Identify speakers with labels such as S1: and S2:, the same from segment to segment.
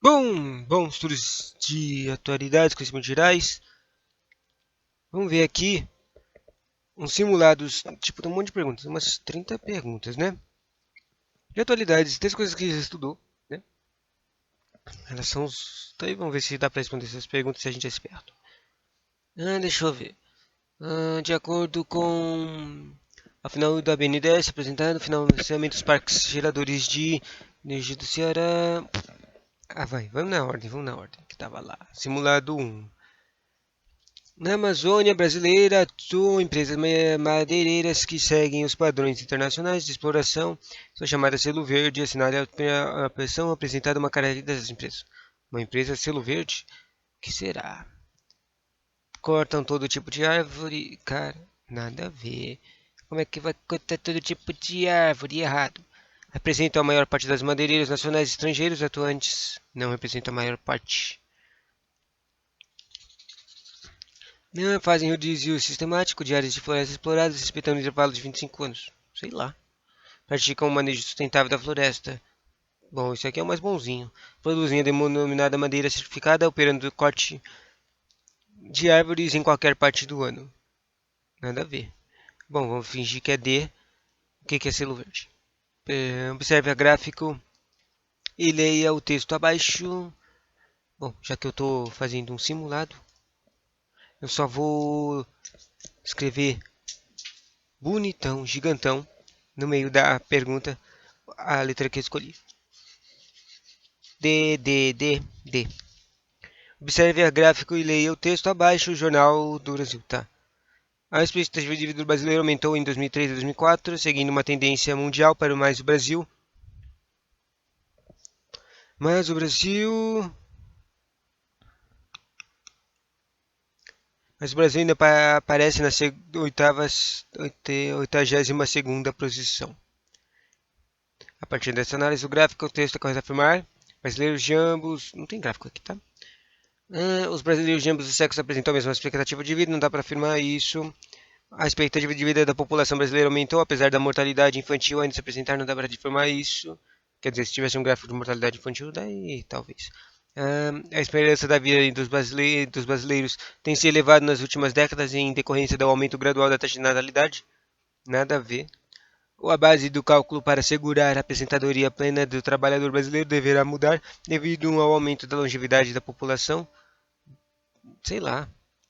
S1: Bom, estudos de atualidades, conhecimentos gerais. Vamos ver aqui uns simulados, tipo, tem um monte de perguntas, umas 30 perguntas, né? De atualidades, 10 coisas que você estudou, né? Elas são os... Daí vamos ver se dá para responder essas perguntas se a gente é esperto. Deixa eu ver. De acordo com a final da BNDES apresentado, financiamento dos parques geradores de energia do Ceará. Vamos na ordem que tava lá. Simulado um. Na Amazônia brasileira, atuam empresas madeireiras que seguem os padrões internacionais de exploração. São chamadas selo verde, assinale a pressão apresentada uma característica dessas empresas. Uma empresa selo verde? O que será? Cortam todo tipo de árvore. Cara, nada a ver. Como é que vai cortar todo tipo de árvore errado? Representam a maior parte das madeireiras nacionais e estrangeiros atuantes. Não representam a maior parte. Não fazem rodízio sistemático de áreas de florestas exploradas, respeitando intervalos de 25 anos. Sei lá. Praticam um manejo sustentável da floresta. Bom, isso aqui é o mais bonzinho. Produzem a denominada madeira certificada, operando o corte de árvores em qualquer parte do ano. Nada a ver. Bom, vamos fingir que é D. O que é selo verde? Observe a gráfico e leia o texto abaixo. Bom, já que eu estou fazendo um simulado, eu só vou escrever bonitão, gigantão, no meio da pergunta, a letra que eu escolhi. D. Observe a gráfico e leia o texto abaixo, o Jornal do Brasil, tá? A expectativa de vida do brasileiro aumentou em 2003 e 2004, seguindo uma tendência mundial para mais o Brasil. Mas o Brasil... Mas o Brasil ainda aparece na 82ª posição. A partir dessa análise do gráfico, o texto é correto afirmar. Brasileiros de ambos... Não tem gráfico aqui, tá? Os brasileiros de ambos os sexos apresentam a mesma expectativa de vida, não dá para afirmar isso. A expectativa de vida da população brasileira aumentou, apesar da mortalidade infantil ainda se apresentar, não dá para afirmar isso. Quer dizer, se tivesse um gráfico de mortalidade infantil, daí talvez. A esperança da vida dos brasileiros tem se elevado nas últimas décadas em decorrência do aumento gradual da taxa de natalidade? Nada a ver. A base do cálculo para assegurar a aposentadoria plena do trabalhador brasileiro deverá mudar devido ao aumento da longevidade da população? Sei lá.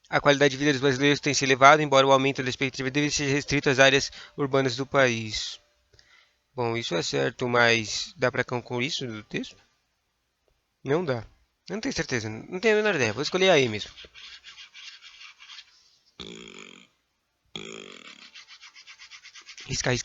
S1: A qualidade de vida dos brasileiros tem se elevado, embora o aumento da expectativa de vida seja restrito às áreas urbanas do país. Bom, isso é certo, mas dá para concluir isso do texto? Não dá. Eu não tenho certeza, não tenho a menor ideia. Vou escolher aí mesmo. Riscar.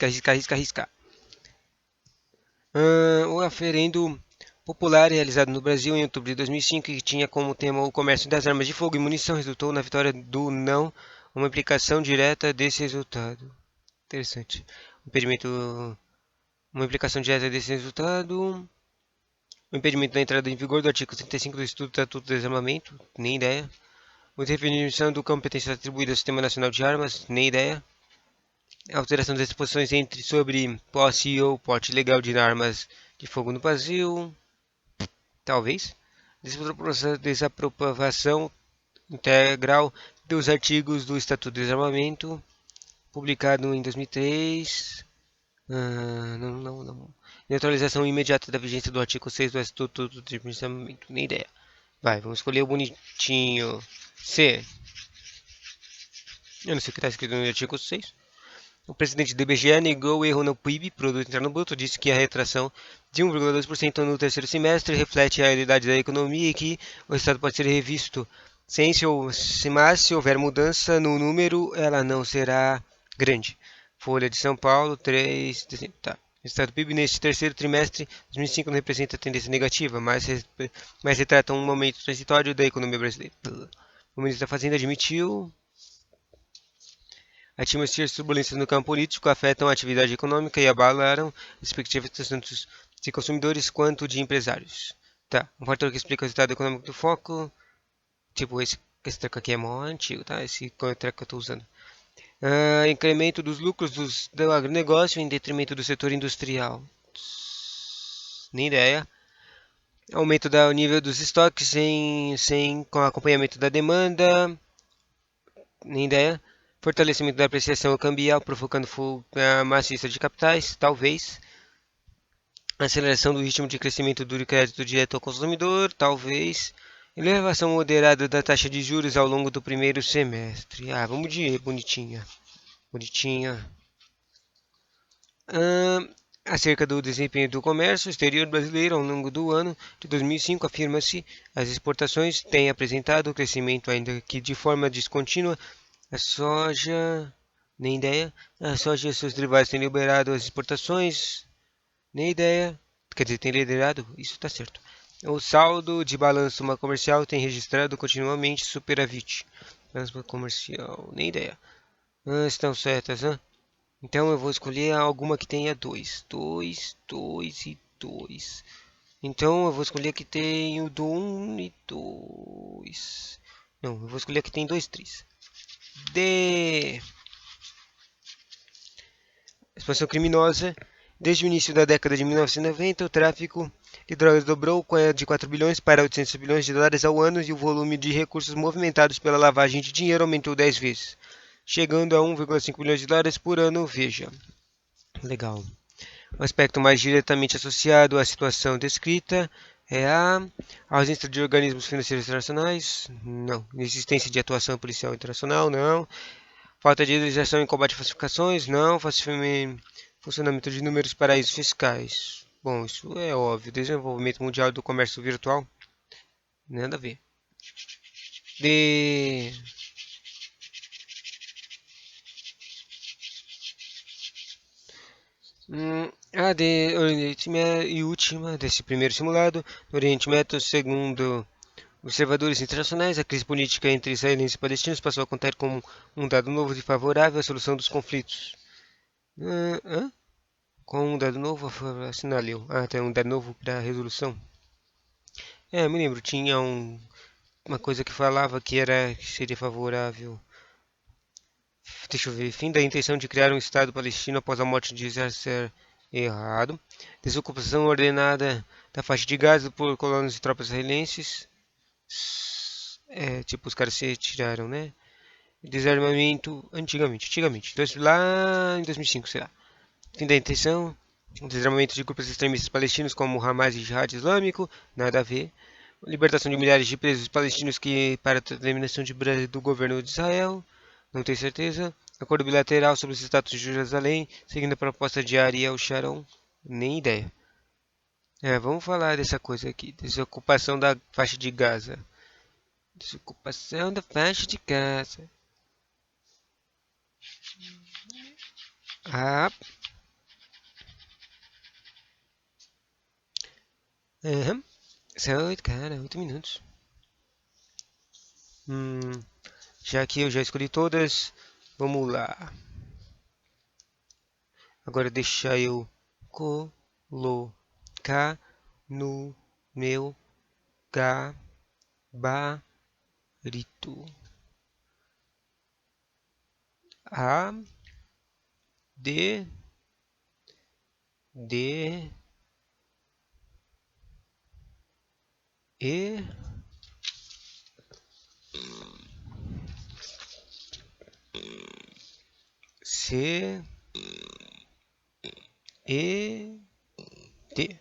S1: O referendo popular realizado no Brasil em outubro de 2005, que tinha como tema o comércio das armas de fogo e munição, resultou na vitória do não, uma implicação direta desse resultado. Interessante. O impedimento Uma implicação direta desse resultado. O impedimento da entrada em vigor do artigo 35 do Estatuto do Desarmamento, nem ideia. A definição do campo competencial atribuído ao Sistema Nacional de Armas, nem ideia. A alteração das disposições sobre posse ou porte legal de armas de fogo no Brasil, talvez. Desaprovação integral dos artigos do Estatuto do Desarmamento, publicado em 2003. Não. Neutralização imediata da vigência do artigo 6 do Estatuto do Desarmamento. Nem ideia. Vai, vamos escolher o bonitinho. C. Eu não sei o que está escrito no artigo 6. O presidente do IBGE negou o erro no PIB, Produto Interno Bruto, disse que a retração de 1,2% no terceiro semestre reflete a realidade da economia e que o Estado pode ser revisto. Mas se houver mudança no número, ela não será grande. Folha de São Paulo, 3 de dezembro. Tá. O estado do PIB neste terceiro trimestre de 2005 não representa tendência negativa, mas retrata um momento transitório da economia brasileira. O ministro da Fazenda admitiu. Afirma que as turbulências no campo político afetam a atividade econômica e abalaram as expectativas tanto de consumidores quanto de empresários. Tá, um fator que explica o resultado econômico do foco. Tipo, esse treco aqui é mó antigo, tá? Esse treco que eu estou usando. Incremento dos lucros do agronegócio em detrimento do setor industrial. Nem ideia. Aumento do nível dos estoques com acompanhamento da demanda, nem ideia. Fortalecimento da apreciação cambial, provocando fuga maciça de capitais, talvez. Aceleração do ritmo de crescimento do crédito direto ao consumidor, talvez. Elevação moderada da taxa de juros ao longo do primeiro semestre. Ah, vamos de E, bonitinha. Bonitinha. Acerca do desempenho do comércio exterior brasileiro ao longo do ano de 2005, afirma-se as exportações têm apresentado crescimento ainda que de forma descontínua. A soja, nem ideia. A soja e seus derivados têm liberado as exportações, nem ideia. Quer dizer, tem liderado, isso está certo. O saldo de balanço comercial tem registrado continuamente superávit. Balanço comercial, nem ideia. Estão certas, né? Então eu vou escolher alguma que tenha 2. 2, 2 e 2. Então eu vou escolher a que tem o do 1 e 2. Não, eu vou escolher a que tem 2, 3. D. Expansão criminosa. Desde o início da década de 1990, o tráfico de drogas dobrou de 4 bilhões para 800 bilhões de dólares ao ano e o volume de recursos movimentados pela lavagem de dinheiro aumentou 10 vezes, chegando a 1,5 bilhões de dólares por ano. Veja. Legal. O aspecto mais diretamente associado à situação descrita é a ausência de organismos financeiros internacionais, não. Inexistência de atuação policial internacional, não. Falta de legislação em combate a falsificações, não. Funcionamento de inúmeros paraísos fiscais. Bom, isso é óbvio. Desenvolvimento mundial do comércio virtual, nada a ver. De de Oriente e última desse primeiro simulado, no Oriente Médio, segundo observadores internacionais, a crise política entre israelenses e palestinos passou a contar como um dado novo e favorável à solução dos conflitos. Com um dado novo, assinaleu. Tem um dado novo para a resolução. Me lembro, tinha uma coisa que falava que seria favorável. Deixa eu ver. Fim da intenção de criar um Estado palestino após a morte de Yasser errado. Desocupação ordenada da faixa de Gaza por colonos e tropas israelenses. Tipo, os caras se retiraram, né? Desarmamento antigamente. Lá em 2005, sei lá. Fim da intenção. Desarmamento de grupos extremistas palestinos como Hamas e Jihad Islâmico. Nada a ver. Libertação de milhares de presos palestinos para a determinação do governo de Israel. Não tenho certeza. Acordo bilateral sobre os status de Jerusalém, seguindo a proposta de Ariel Sharon. Nem ideia. Vamos falar dessa coisa aqui. Desocupação da faixa de Gaza. Desocupação da faixa de Gaza. Ah. Uhum. São 8 minutos. Já que eu já escolhi todas, vamos lá. Agora deixa eu colocar no meu gabarito A, D, D, E, C, E, D.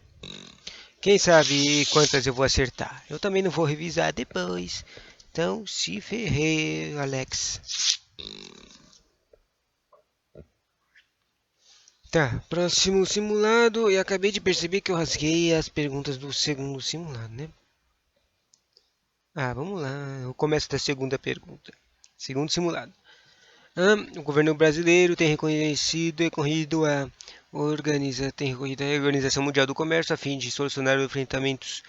S1: Quem sabe quantas eu vou acertar? Eu também não vou revisar depois. Então, se ferrei, Alex. Tá, próximo simulado. E acabei de perceber que eu rasguei as perguntas do segundo simulado, né? Vamos lá. Eu começo da segunda pergunta. Segundo simulado. O governo brasileiro tem reconhecido e tem recorrido à Organização Mundial do Comércio a fim de solucionar os enfrentamentos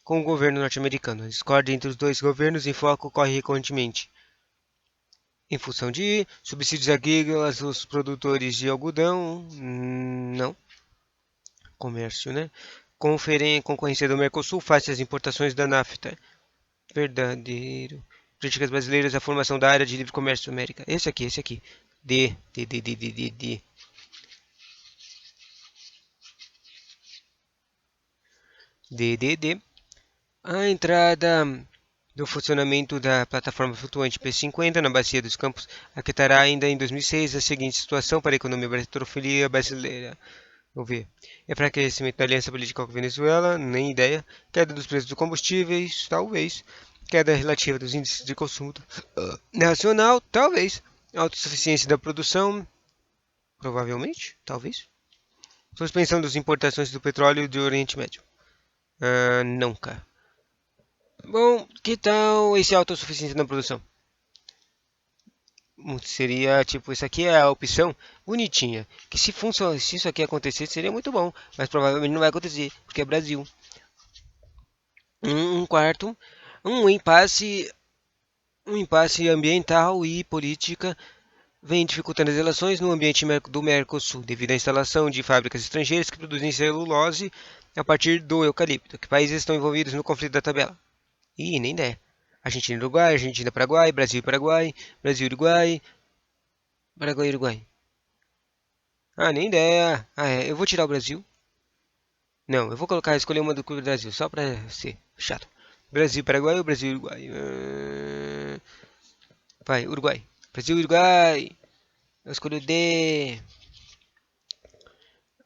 S1: com o governo norte-americano. A discórdia entre os dois governos em foco ocorre recorrentemente em função de subsídios agrícolas aos produtores de algodão. Não. Comércio, né? Concorrência do Mercosul face às importações da NAFTA. Verdadeiro. Políticas brasileiras, a formação da área de livre comércio América. Esse aqui. D. DDD. A entrada do funcionamento da plataforma flutuante P50 na Bacia dos Campos acarretará ainda em 2006 a seguinte situação para a economia petroleira brasileira. Vamos ver. Enfraquecimento da aliança política com a Venezuela, nem ideia. Queda dos preços dos combustíveis, talvez. Queda relativa dos índices de consumo nacional, talvez. Autossuficiência da produção, provavelmente, talvez. Suspensão das importações do petróleo do Oriente Médio. Nunca. Bom, que tal esse autossuficiência na produção? Seria tipo, isso aqui é a opção bonitinha. Que se isso aqui acontecer, seria muito bom. Mas provavelmente não vai acontecer, porque é Brasil. Um quarto, um impasse, um impasse ambiental e política vem dificultando as relações no ambiente do Mercosul, devido à instalação de fábricas estrangeiras que produzem celulose a partir do eucalipto. Que países estão envolvidos no conflito da tabela? Ih, nem ideia. Argentina e Uruguai, Argentina e Paraguai, Brasil e Paraguai, Brasil e Uruguai, Paraguai e Uruguai. Nem ideia. Eu vou tirar o Brasil. Não, eu vou escolher uma do Brasil, só pra ser chato. Brasil, Paraguai ou Brasil e Uruguai? Vai, Uruguai. Brasil e Uruguai. Eu escolhi o D.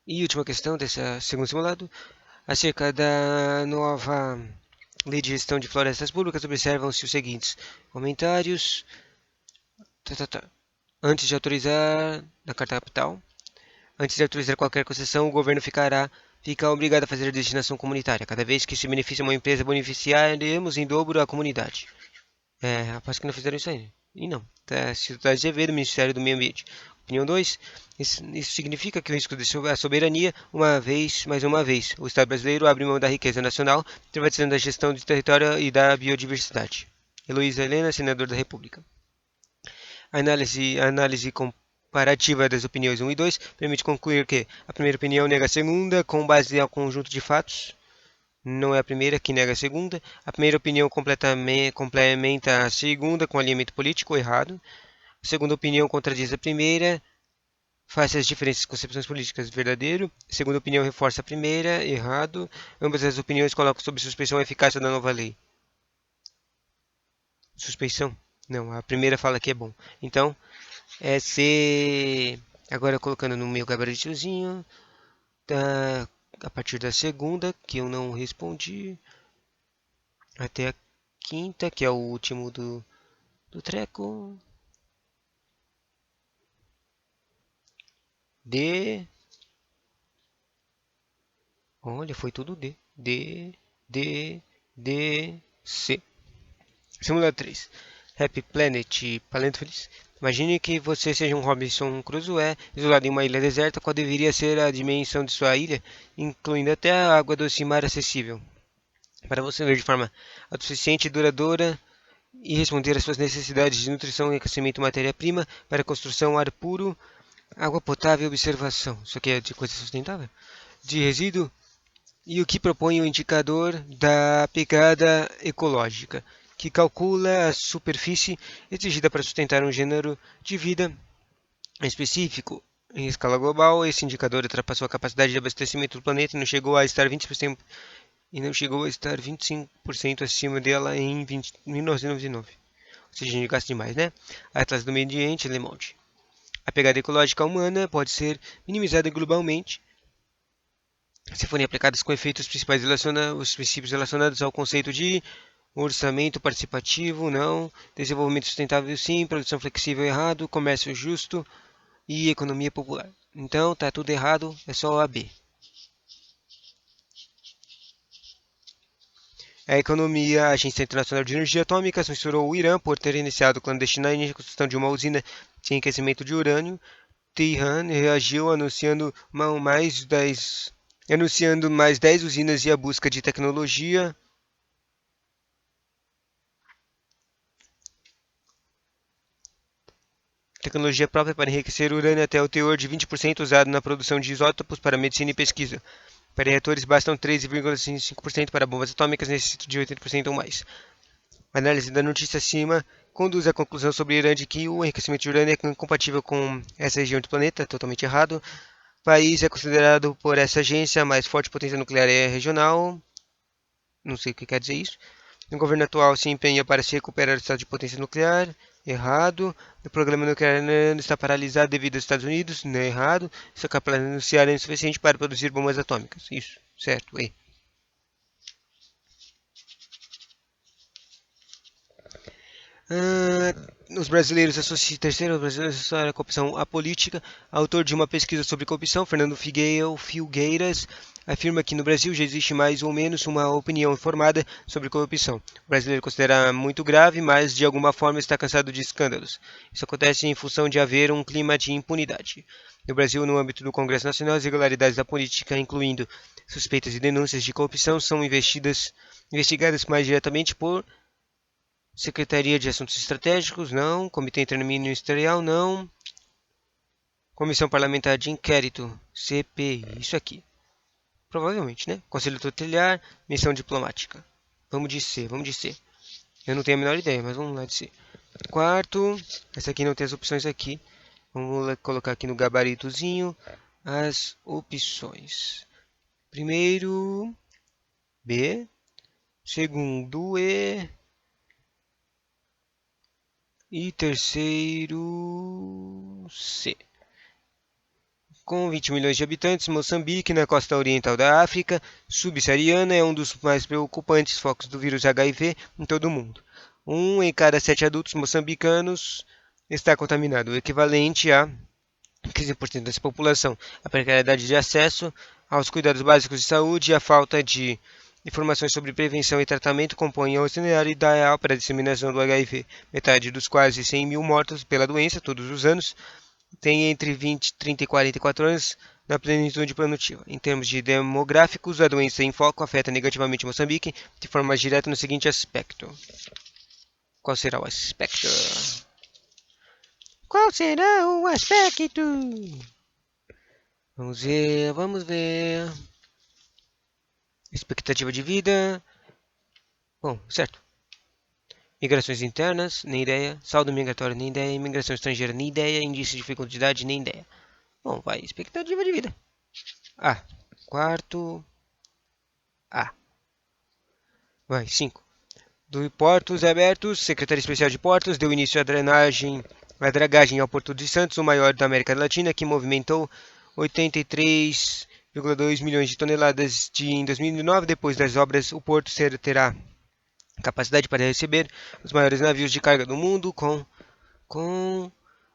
S1: E última questão desse segundo simulado. Acerca da nova lei de gestão de florestas públicas, observam-se os seguintes comentários. Antes de autorizar, na Carta Capital, antes de autorizar qualquer concessão, o governo fica obrigado a fazer a destinação comunitária. Cada vez que se beneficia uma empresa, beneficiaremos em dobro a comunidade. Aposto que não fizeram isso aí. E não. Cidade de do Ministério do Meio Ambiente. Opinião 2. Isso significa que o risco de soberania, mais uma vez, o Estado brasileiro abre mão da riqueza nacional, privatizando a gestão do território e da biodiversidade. Heloísa Helena, senador da República. A análise comparativa das opiniões 1 e 2 permite concluir que a primeira opinião nega a segunda com base em um conjunto de fatos. Não é a primeira que nega a segunda. A primeira opinião complementa a segunda com alinhamento político errado. A segunda opinião contradiz a primeira, face às diferentes concepções políticas, verdadeiro. A segunda opinião reforça a primeira, errado. Ambas as opiniões colocam sob suspeição a eficácia da nova lei. Suspeição? Não, a primeira fala que é bom. Então, C. Agora colocando no meu gabaritozinho. A partir da segunda, que eu não respondi, até a quinta, que é o último do treco. D. Olha, foi tudo D. C. Simulado 3. Happy Planet, Planeta Feliz. Imagine que você seja um Robinson Crusoe, isolado em uma ilha deserta. Qual deveria ser a dimensão de sua ilha, incluindo até a água doce e mar acessível, para você ver de forma autossuficiente e duradoura e responder às suas necessidades de nutrição, aquecimento, matéria-prima para construção, ar puro, água potável e observação. Isso aqui é de coisa sustentável? De resíduo. E o que propõe o indicador da pegada ecológica, que calcula a superfície exigida para sustentar um gênero de vida específico. Em escala global, esse indicador ultrapassou a capacidade de abastecimento do planeta e não chegou a estar 25% acima dela em 1999. Ou seja, a gente gasta demais, né? Atlas do Meio Ambiente, Le Monde. A pegada ecológica humana pode ser minimizada globalmente se forem aplicadas com efeitos principais os princípios relacionados ao conceito de orçamento participativo, não, desenvolvimento sustentável, sim, produção flexível, errado, comércio justo e economia popular. Então, tá tudo errado, é só a B. A Agência Internacional de Energia Atômica censurou o Irã por ter iniciado clandestinamente a construção de uma usina de enriquecimento de urânio. Tehran reagiu anunciando mais 10 usinas e a busca de tecnologia própria para enriquecer urânio até o teor de 20% usado na produção de isótopos para medicina e pesquisa. Para reatores bastam 13,5% para bombas atômicas, necessitam de 80% ou mais. A análise da notícia acima conduz à conclusão sobre o Irã de que o enriquecimento de urânio é incompatível com essa região do planeta, totalmente errado. O país é considerado por essa agência a mais forte potência nuclear regional. Não sei o que quer dizer isso. O governo atual se empenha para se recuperar o estado de potência nuclear. Errado. O programa nuclear iraniano está paralisado devido aos Estados Unidos. Não é errado. Sua capacidade nuclear é insuficiente para produzir bombas atômicas. Isso, certo. E. Ah, os brasileiros associam, terceiro, os brasileiros associaram a corrupção à política. Autor de uma pesquisa sobre corrupção, Fernando Filgueiras, afirma que no Brasil já existe mais ou menos uma opinião formada sobre corrupção. O brasileiro considera muito grave, mas de alguma forma está cansado de escândalos. Isso acontece em função de haver um clima de impunidade. No Brasil, no âmbito do Congresso Nacional, as irregularidades da política, incluindo suspeitas e denúncias de corrupção, são investigadas mais diretamente por Secretaria de Assuntos Estratégicos, não. Comitê Interministerial, não. Comissão Parlamentar de Inquérito, CPI, isso aqui. Provavelmente, né? Conselho Tutelar, Missão Diplomática. Vamos de C, vamos de C. Eu não tenho a menor ideia, mas vamos lá de C. Quarto, essa aqui não tem as opções aqui. Vamos colocar aqui no gabaritozinho as opções. Primeiro, B. Segundo, E. E terceiro, C. Com 20 milhões de habitantes, Moçambique, na costa oriental da África subsaariana, é um dos mais preocupantes focos do vírus HIV em todo o mundo. 1 em cada 7 adultos moçambicanos está contaminado, o equivalente a 15% dessa população. A precariedade de acesso aos cuidados básicos de saúde e a falta de informações sobre prevenção e tratamento compõem o cenário ideal para a disseminação do HIV. Metade dos quase 100 mil mortos pela doença todos os anos tem entre 20, 30 e 44 anos na plenitude produtiva. Em termos de demográficos, a doença em foco afeta negativamente Moçambique de forma mais direta no seguinte aspecto. Qual será o aspecto? Qual será o aspecto? Vamos ver, vamos ver. Expectativa de vida. Bom, certo. Migrações internas, nem ideia. Saldo migratório, nem ideia. Imigração estrangeira, nem ideia. Índice de fecundidade, nem ideia. Bom, vai. Expectativa de vida. A. Quarto. A. Vai. 5. Do Portos Abertos, Secretaria Especial de Portos, deu início à dragagem ao Porto de Santos, o maior da América Latina, que movimentou 83,2 milhões de toneladas em 2009. Depois das obras, o porto terá capacidade para receber os maiores navios de carga do mundo, com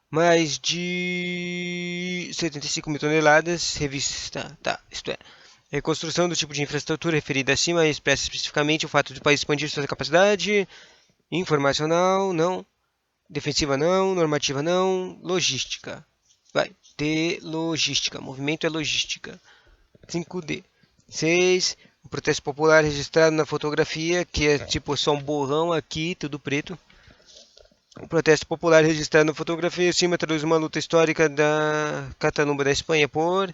S1: mais de 75 mil toneladas. Revista, tá, isto é. Reconstrução do tipo de infraestrutura referida acima expressa especificamente o fato do país expandir sua capacidade informacional, não. Defensiva, não. Normativa, não. Logística. Vai. D. Logística. Movimento é logística. 5D. 6. O protesto popular registrado na fotografia, que é tipo só um borrão aqui, tudo preto. O protesto popular registrado na fotografia acima traduz uma luta histórica da Catalunga da Espanha por...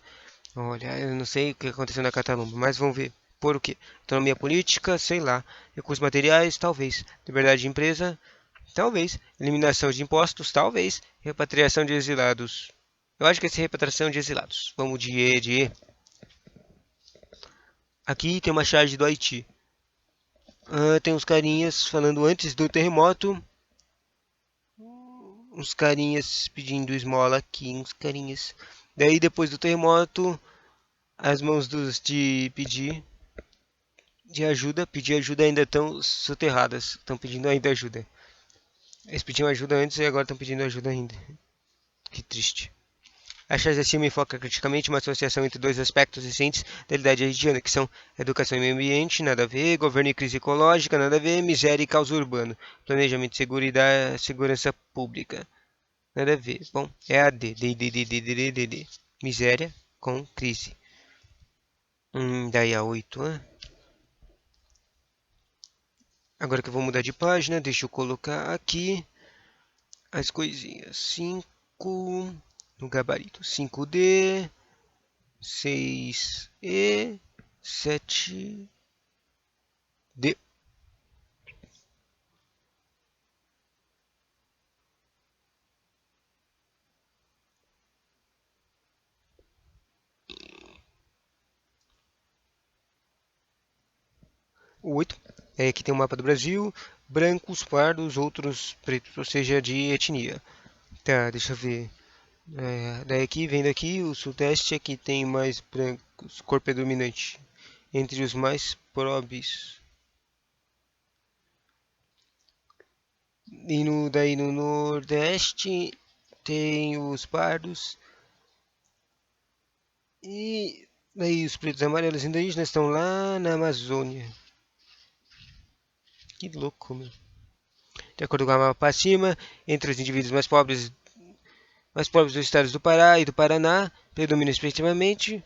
S1: Olha, eu não sei o que aconteceu na Catalunga, mas vamos ver. Por o quê? Autonomia política, sei lá. Recursos materiais, talvez. Liberdade de empresa, talvez. Eliminação de impostos, talvez. Repatriação de exilados. Eu acho que essa é repatriação de exilados. Vamos de E, de E. Aqui tem uma charge do Haiti. Tem uns carinhas falando antes do terremoto. Uns carinhas pedindo esmola aqui, uns carinhas. Daí depois do terremoto, as mãos dos de pedir ajuda ainda estão soterradas, estão pedindo ainda ajuda. Eles pediam ajuda antes e agora estão pedindo ajuda ainda. Que triste. A charge acima enfoca criticamente uma associação entre dois aspectos recentes da realidade haitiana, que são educação e meio ambiente, nada a ver, governo e crise ecológica, nada a ver, miséria e caos urbano, planejamento seguro e da segurança pública. Nada a ver. Bom, é a D. D. Miséria com crise. Daí a 8, né? Agora que eu vou mudar de página, deixa eu colocar aqui as coisinhas. 5 no gabarito. 5D, 6E, 7D. O 8. Aqui tem o mapa do Brasil. Brancos, pardos, outros pretos, ou seja, de etnia. Tá, deixa eu ver. Daí aqui, vem daqui, o sudeste aqui tem mais brancos, cor predominante. Entre os mais pobres. Daí no nordeste tem os pardos. E daí os pretos e amarelos indígenas estão lá na Amazônia. Que louco, meu. De acordo com a mapa acima, entre os indivíduos mais pobres dos estados do Pará e do Paraná, predominam respectivamente,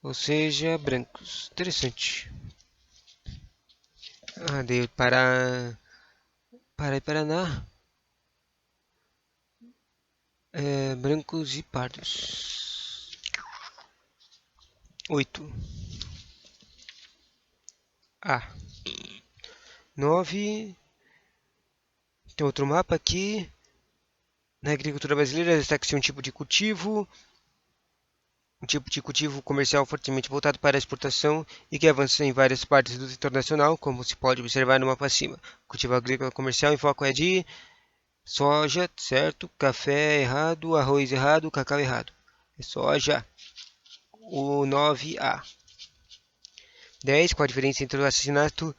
S1: ou seja, brancos. Interessante. Dei Pará e Paraná, brancos e pardos. 8. 9. Tem outro mapa aqui. Na agricultura brasileira destaca-se um tipo de cultivo comercial fortemente voltado para a exportação e que avança em várias partes do território nacional, como se pode observar no mapa acima. O cultivo agrícola comercial em foco é de soja, certo? Café errado, arroz errado, cacau errado. É soja. O 9A. 10. Qual a diferença entre o assassinato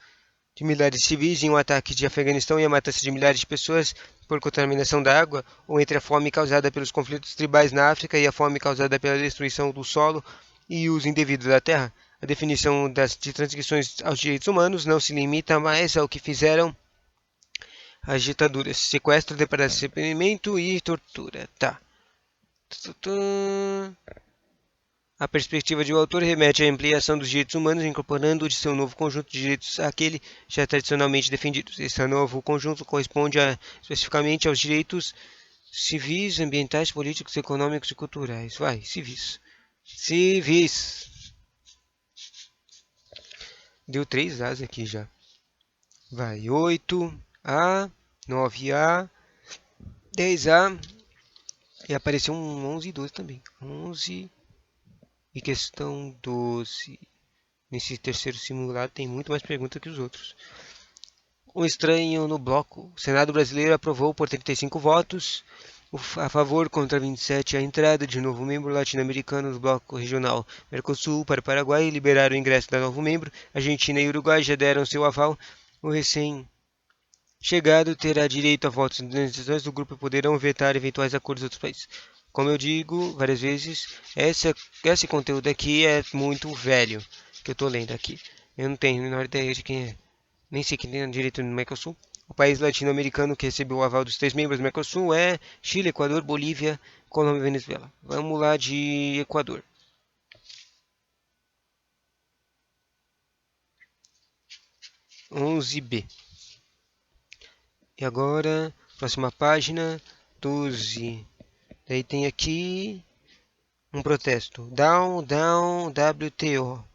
S1: de milhares de civis em um ataque de Afeganistão e a matança de milhares de pessoas por contaminação da água, ou entre a fome causada pelos conflitos tribais na África e a fome causada pela destruição do solo e uso indevido da terra? A definição de transgressões aos direitos humanos não se limita mais ao que fizeram as ditaduras: sequestro, desaparecimento e tortura. Tá. A perspectiva de o autor remete à ampliação dos direitos humanos, incorporando de seu novo conjunto de direitos àquele já tradicionalmente defendidos. Esse novo conjunto corresponde especificamente aos direitos civis, ambientais, políticos, econômicos e culturais. Vai, civis. Civis. Deu 3 As aqui já. Vai, 8A, 9A, 10A. E apareceu um 11 e 12 também. 11 e questão 12. Nesse terceiro simulado tem muito mais perguntas que os outros. Um estranho no bloco. O Senado brasileiro aprovou por 35 votos a favor contra 27 a entrada de novo membro latino-americano no bloco regional Mercosul para o Paraguai e liberar o ingresso da novo membro. Argentina e Uruguai já deram seu aval. O recém-chegado terá direito a votos nas decisões do grupo e poderão vetar eventuais acordos de outros países. Como eu digo várias vezes, esse conteúdo aqui é muito velho, que eu estou lendo aqui. Eu não tenho a menor ideia de quem é. Nem sei quem tem direito no Mercosul. O país latino-americano que recebeu o aval dos 3 membros do Mercosul é Chile, Equador, Bolívia, Colômbia e Venezuela. Vamos lá de Equador. (11B). E agora, próxima página, 12. Daí tem aqui um protesto. Down, down, WTO.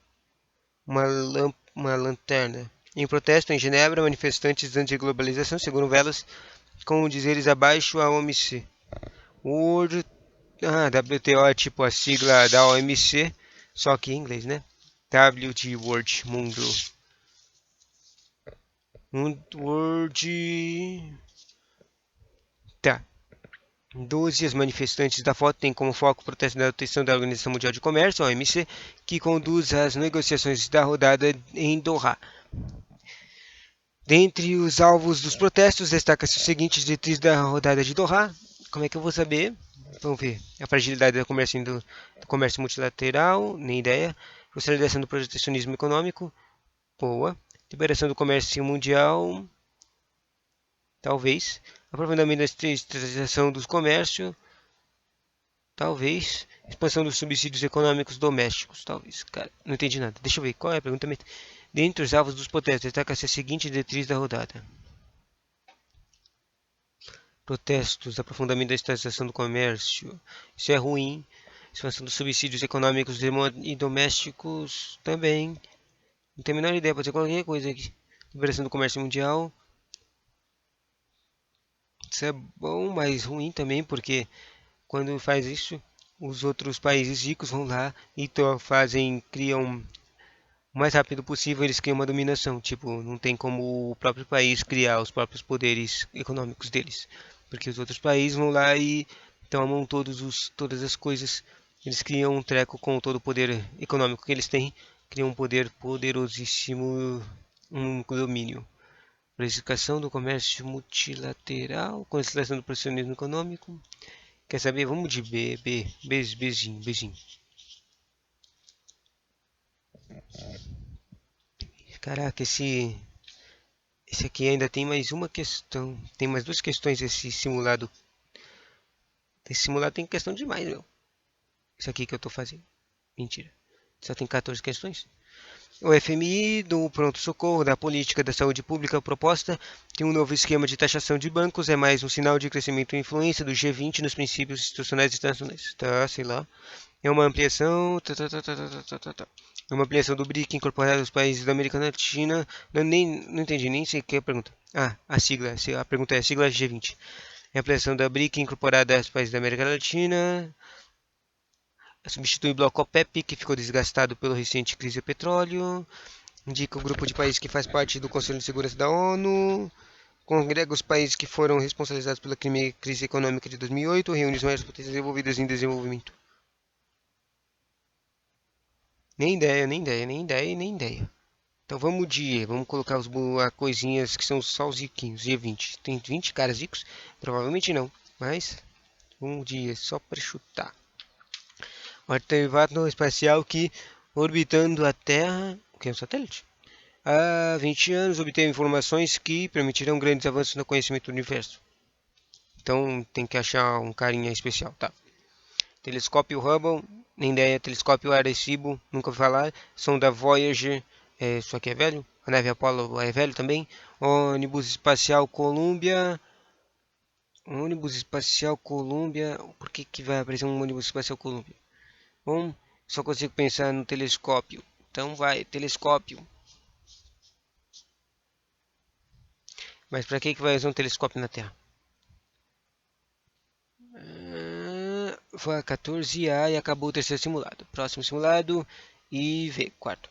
S1: Uma lanterna. Em protesto em Genebra, manifestantes anti-globalização seguram velas com dizeres abaixo a OMC. WTO é tipo a sigla da OMC, só que em inglês, né? WT World, Mundo. World. Tá. 12. As manifestantes da foto têm como foco o protesto da atenção da Organização Mundial de Comércio, a OMC, que conduz as negociações da rodada em Doha. Dentre os alvos dos protestos, destaca-se o seguinte diretriz da rodada de Doha. Como é que eu vou saber? Vamos ver. A fragilidade do comércio multilateral, nem ideia. Consolidação do protecionismo econômico, boa. Liberação do comércio mundial, talvez. Aprofundamento da estratização do comércio, talvez. Expansão dos subsídios econômicos domésticos, talvez. Cara, não entendi nada. Deixa eu ver. Qual é a pergunta? Dentre os alvos dos protestos, destaca-se a seguinte diretriz da rodada. Protestos, aprofundamento da estatização do comércio. Isso é ruim. Expansão dos subsídios econômicos e domésticos também. Não tenho a menor ideia, pode ser qualquer coisa aqui. Liberação do comércio mundial. Isso é bom, mas ruim também, porque quando faz isso, os outros países ricos vão lá e criam o mais rápido possível eles criam uma dominação. Tipo, não tem como o próprio país criar os próprios poderes econômicos deles. Porque os outros países vão lá e tomam todas as coisas. Eles criam um treco com todo o poder econômico que eles têm. Criam um poder poderosíssimo, um domínio. Precificação do comércio multilateral, constelação do protecionismo econômico. Quer saber? Vamos de Bzinho, Bzinho. Caraca, esse aqui ainda tem mais uma questão. Tem mais duas questões esse simulado. Esse simulado tem questão demais, meu. Isso aqui que eu tô fazendo. Mentira. Só tem 14 questões. O FMI, do pronto-socorro, da política da saúde pública proposta, tem um novo esquema de taxação de bancos, é mais um sinal de crescimento e influência do G20 nos princípios institucionais internacionais. Tá, sei lá. É uma ampliação. É uma ampliação do BRIC incorporado aos países da América Latina. Não entendi, nem sei o que é a pergunta. Ah, a sigla. A pergunta é a sigla G20. É a ampliação da BRIC incorporada aos países da América Latina. Substitui o bloco OPEP, que ficou desgastado pela recente crise do petróleo. Indica o grupo de países que faz parte do Conselho de Segurança da ONU. Congrega os países que foram responsabilizados pela crise econômica de 2008. Reúne as maiores potências envolvidas em desenvolvimento. Nem ideia, nem ideia, nem ideia, nem ideia. Então vamos de. Vamos colocar as coisinhas que são só os riquinhos. G20. Tem 20 caras ricos? Provavelmente não. Mas um dia só para chutar. O artefato espacial que orbitando a Terra. O que é um satélite? Há 20 anos obteve informações que permitirão grandes avanços no conhecimento do universo. Então tem que achar um carinha especial, tá? Telescópio Hubble, nem ideia. Telescópio Arecibo, nunca ouvi falar. Sonda Voyager, isso aqui é velho. A nave Apollo é velho também. Ônibus Espacial Columbia. Ônibus Espacial Columbia. Por que que vai aparecer um ônibus espacial Columbia? Bom, só consigo pensar no telescópio. Então vai, telescópio. Mas para que que vai usar um telescópio na Terra? Foi a 14A e acabou o terceiro simulado. Próximo simulado e V, quarto.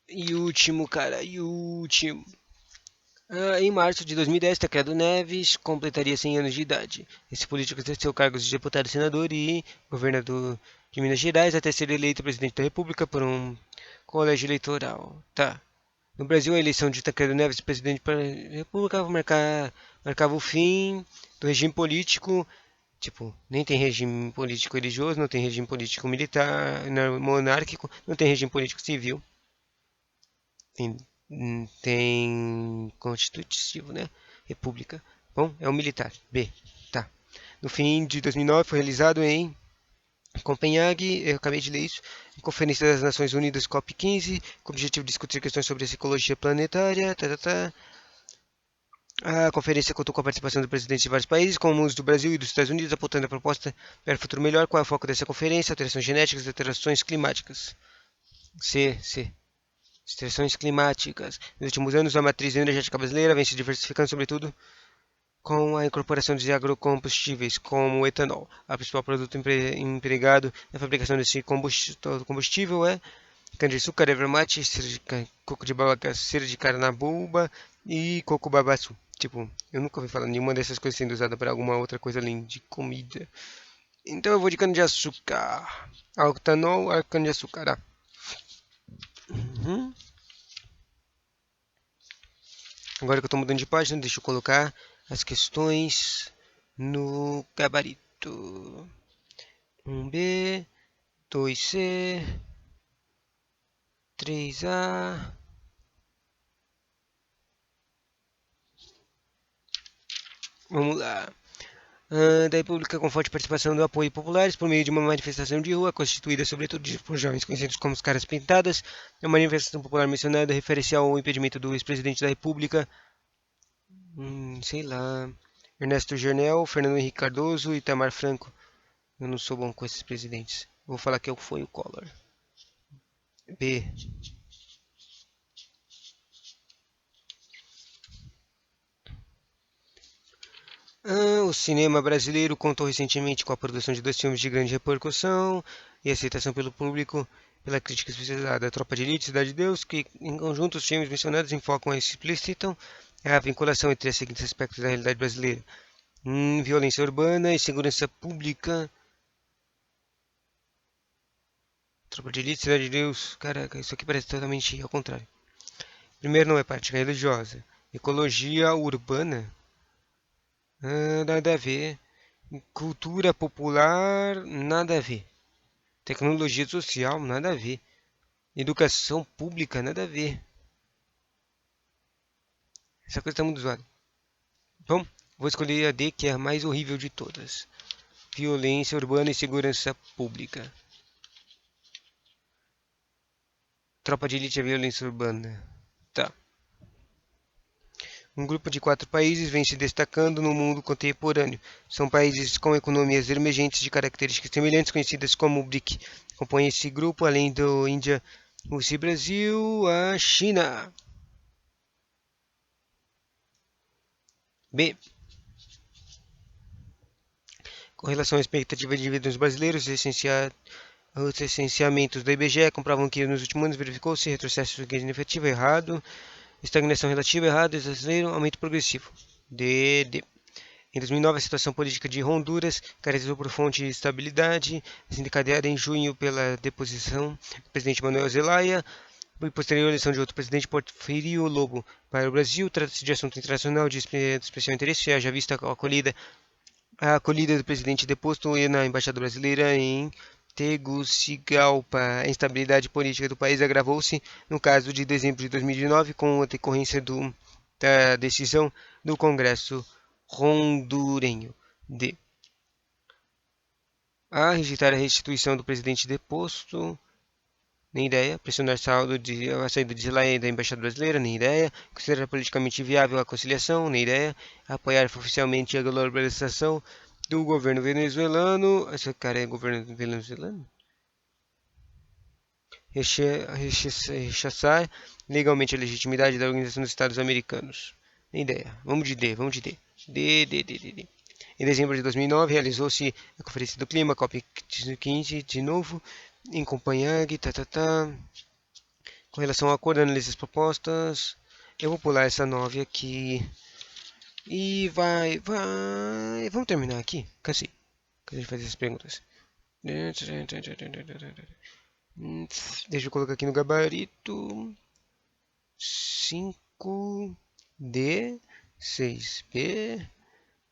S1: E último, cara, e último. Em março de 2010, Tancredo Neves completaria 100 anos de idade. Esse político exerceu cargos de deputado, senador e governador de Minas Gerais até ser eleito presidente da República por um colégio eleitoral. Tá. No Brasil, a eleição de Tancredo Neves presidente da República marcava o fim do regime político. Tipo, nem tem regime político religioso, não tem regime político militar, monárquico, não tem regime político civil. Tem constitutivo, né? República. Bom, é o militar. B. Tá. No fim de 2009 foi realizado em Copenhague, eu acabei de ler isso, Conferência das Nações Unidas COP15, com o objetivo de discutir questões sobre a ecologia planetária. A conferência contou com a participação de presidentes de vários países, como os do Brasil e dos Estados Unidos, apontando a proposta para um futuro melhor. Qual é o foco dessa conferência? Alterações genéticas e alterações climáticas. C. Alterações climáticas. Nos últimos anos, a matriz energética brasileira vem se diversificando, sobretudo com a incorporação de agrocombustíveis, como o etanol. O principal produto empregado na fabricação desse combustível é cana-de-açúcar, erva mate, coco de bagaço, cera de carnaúba e coco babaçu. Tipo, eu nunca ouvi falar nenhuma dessas coisas sendo usada para alguma outra coisa além de comida. Então eu vou de cana-de-açúcar. Altanol, cana-de-açúcar. Uhum. Agora que eu estou mudando de página, deixa eu colocar as questões no gabarito. 1B, 2C, 3A. Vamos lá. Da República com forte participação do apoio populares por meio de uma manifestação de rua, constituída sobretudo por jovens conhecidos como os caras pintadas. A manifestação popular mencionada refere-se ao impedimento do ex-presidente da República, sei lá, Ernesto Gersel, Fernando Henrique Cardoso e Itamar Franco. Eu não sou bom com esses presidentes. Vou falar que foi o Collor. B. O cinema brasileiro contou recentemente com a produção de 2 filmes de grande repercussão e aceitação pelo público pela crítica especializada: A Tropa de Elite e Cidade de Deus, que em conjunto os filmes mencionados enfocam e explicitam a vinculação entre os seguintes aspectos da realidade brasileira: violência urbana e segurança pública. Tropa de Elite, Cidade de Deus. Caraca, isso aqui parece totalmente ao contrário. Primeiro, não é prática religiosa. Ecologia urbana? Nada a ver. Cultura popular? Nada a ver. Tecnologia social? Nada a ver. Educação pública? Nada a ver. Essa coisa tá muito zoada. Bom, vou escolher a D, que é a mais horrível de todas. Violência urbana e segurança pública. Tropa de Elite é violência urbana. Tá. Um grupo de 4 países vem se destacando no mundo contemporâneo. São países com economias emergentes de características semelhantes, conhecidas como BRIC. Compõe esse grupo, além do Índia, Rússia e Brasil, a China. B. Com relação à expectativa de vida dos brasileiros, os recenseamentos da IBGE comprovam que nos últimos anos verificou-se retrocesso significativo errado, estagnação relativa errado, exagero, aumento progressivo. D. Em 2009, a situação política de Honduras caracterizou por fonte de estabilidade, desencadeada em junho pela deposição do presidente Manuel Zelaya e posterior eleição de outro presidente, Porfirio Lobo. Para o Brasil, trata-se de assunto internacional de especial interesse, haja vista a acolhida do presidente deposto na embaixada brasileira em Tegucigalpa. A instabilidade política do país agravou-se no caso de dezembro de 2009 com a decorrência da decisão do Congresso hondurenho de rejeitar a restituição do presidente deposto. Nem ideia. Pressionar a saída de Zelaya da embaixada brasileira. Nem ideia. Considerar politicamente viável a conciliação. Nem ideia. Apoiar oficialmente a globalização do governo venezuelano. Esse cara é governo venezuelano? Rechaçar legalmente a legitimidade da Organização dos Estados Americanos. Nem ideia. Vamos de D. D. Em dezembro de 2009, realizou-se a Conferência do Clima, COP15, de novo, em Copenhague, Com relação ao acordo, analise as propostas. Eu vou pular essa 9 aqui. E vai. Vamos terminar aqui? Cansei. Cansei de fazer essas perguntas. Deixa eu colocar aqui no gabarito. 5D, 6B,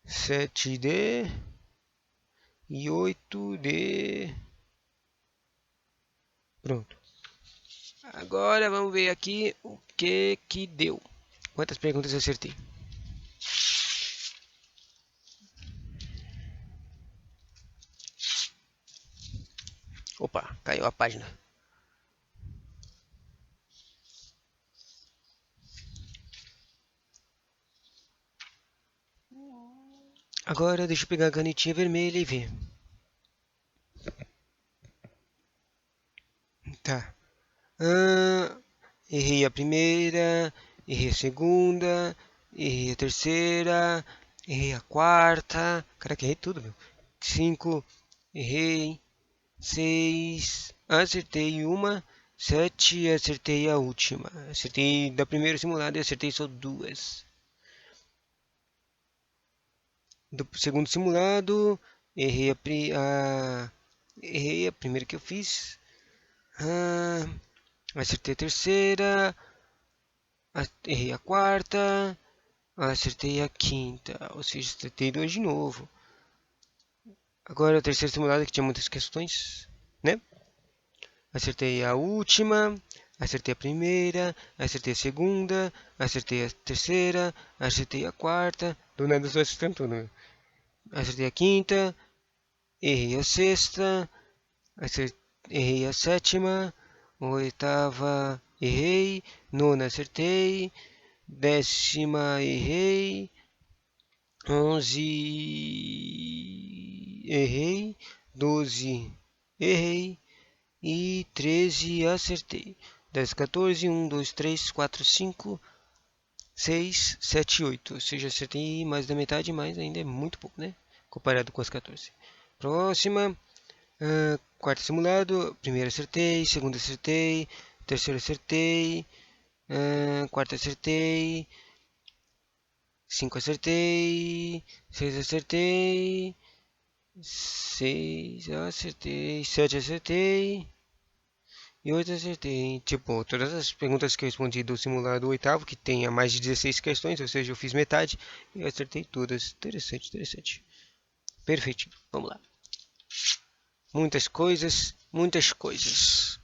S1: 7D e 8D. Pronto. Agora vamos ver aqui o que deu. Quantas perguntas eu acertei? Opa, caiu a página. Agora deixa eu pegar a canetinha vermelha e ver. Tá. Errei a primeira, errei a segunda, errei a terceira, errei a quarta. Caraca, errei tudo, meu. 5, errei. 6, acertei uma. 7, acertei a última. Acertei da primeira simulada e acertei só 2. Do segundo simulado, errei a primeira que eu fiz. Acertei a terceira. Errei a quarta. Acertei a quinta. Ou seja, acertei 2 de novo. Agora a terceira simulada que tinha muitas questões, né? Acertei a última. Acertei a primeira. Acertei a segunda. Acertei a terceira. Acertei a quarta. Do nada eu estou acertando tudo, né? Acertei a quinta. Errei a sexta. Errei a sétima. Oitava, errei. Nona, acertei. 10ª, errei. 11, errei. 12, errei. E 13, acertei. 10, 14, 1, 2, 3, 4, 5. 6, 7 e 8. Ou seja, acertei mais da metade, mas ainda é muito pouco, né? Comparado com as 14. Próxima. Quarto simulado. Primeiro acertei. Segundo acertei. Terceiro acertei. Quarto acertei. 5 acertei. 6 acertei. 6 acertei. 7 acertei. E 8 acertei. Tipo, todas as perguntas que eu respondi do simulado oitavo, que tem mais de 16 questões, ou seja, eu fiz metade, e eu acertei todas. Interessante, interessante. Perfeito. Vamos lá. Muitas coisas, muitas coisas.